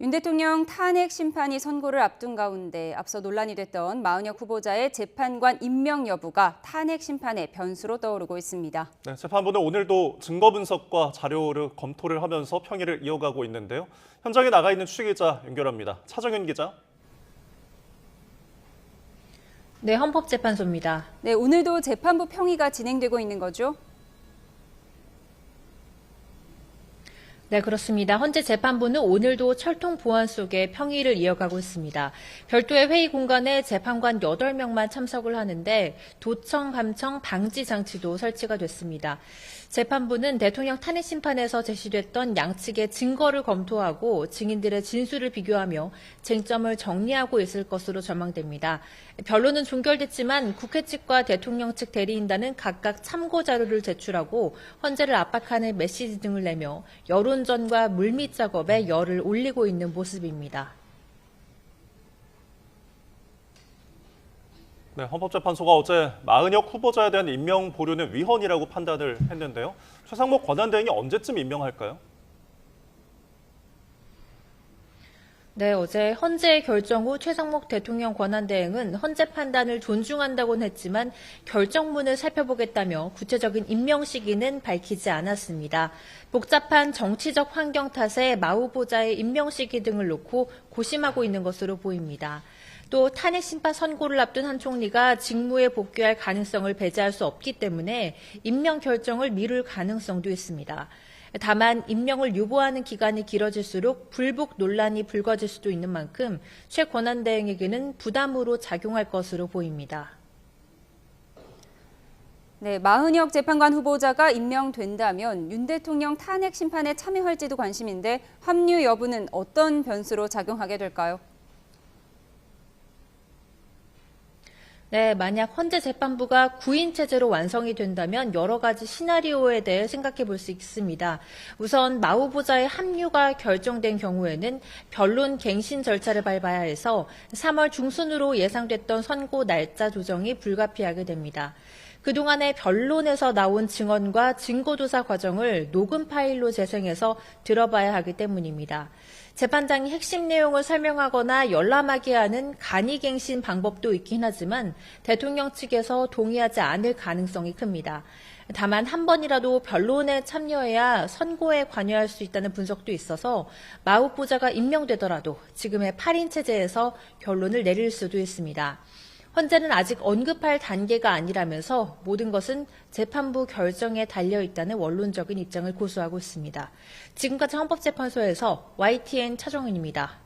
윤 대통령 탄핵 심판이 선고를 앞둔 가운데 앞서 논란이 됐던 마은혁 후보자의 재판관 임명 여부가 탄핵 심판의 변수로 떠오르고 있습니다. 네, 재판부는 오늘도 증거 분석과 자료를 검토를 하면서 평일을 이어가고 있는데요. 현장에 나가 있는 취재기자 연결합니다. 차정윤 기자. 네, 헌법재판소입니다. 네, 오늘도 재판부 평의가 진행되고 있는 거죠? 네, 그렇습니다. 현재 재판부는 오늘도 철통 보안 속에 평의를 이어가고 있습니다. 별도의 회의 공간에 재판관 8명만 참석을 하는데 도청, 감청, 방지 장치도 설치가 됐습니다. 재판부는 대통령 탄핵 심판에서 제시됐던 양측의 증거를 검토하고 증인들의 진술을 비교하며 쟁점을 정리하고 있을 것으로 전망됩니다. 변론은 종결됐지만 국회 측과 대통령 측 대리인단은 각각 참고 자료를 제출하고 헌재를 압박하는 메시지 등을 내며 여론전과 물밑 작업에 열을 올리고 있는 모습입니다. 네, 헌법재판소가 어제 마은혁 후보자에 대한 임명 보류는 위헌이라고 판단을 했는데요. 최상목 권한대행이 언제쯤 임명할까요? 네, 어제 헌재 결정 후 최상목 대통령 권한대행은 헌재 판단을 존중한다고는 했지만 결정문을 살펴보겠다며 구체적인 임명 시기는 밝히지 않았습니다. 복잡한 정치적 환경 탓에 마 후보자의 임명 시기 등을 놓고 고심하고 있는 것으로 보입니다. 또 탄핵 심판 선고를 앞둔 한 총리가 직무에 복귀할 가능성을 배제할 수 없기 때문에 임명 결정을 미룰 가능성도 있습니다. 다만 임명을 유보하는 기간이 길어질수록 불복 논란이 불거질 수도 있는 만큼 최 권한대행에게는 부담으로 작용할 것으로 보입니다. 네, 마은혁 재판관 후보자가 임명된다면 윤 대통령 탄핵 심판에 참여할지도 관심인데 합류 여부는 어떤 변수로 작용하게 될까요? 네, 만약 헌재 재판부가 구인 체제로 완성이 된다면 여러 가지 시나리오에 대해 생각해 볼 수 있습니다. 우선 마 후보자의 합류가 결정된 경우에는 변론 갱신 절차를 밟아야 해서 3월 중순으로 예상됐던 선고 날짜 조정이 불가피하게 됩니다. 그동안의 변론에서 나온 증언과 증거조사 과정을 녹음 파일로 재생해서 들어봐야 하기 때문입니다. 재판장이 핵심 내용을 설명하거나 열람하게 하는 간이갱신 방법도 있긴 하지만 대통령 측에서 동의하지 않을 가능성이 큽니다. 다만 한 번이라도 변론에 참여해야 선고에 관여할 수 있다는 분석도 있어서 마 후보자가 임명되더라도 지금의 8인 체제에서 결론을 내릴 수도 있습니다. 헌재는 아직 언급할 단계가 아니라면서 모든 것은 재판부 결정에 달려있다는 원론적인 입장을 고수하고 있습니다. 지금까지 헌법재판소에서 YTN 차정은입니다.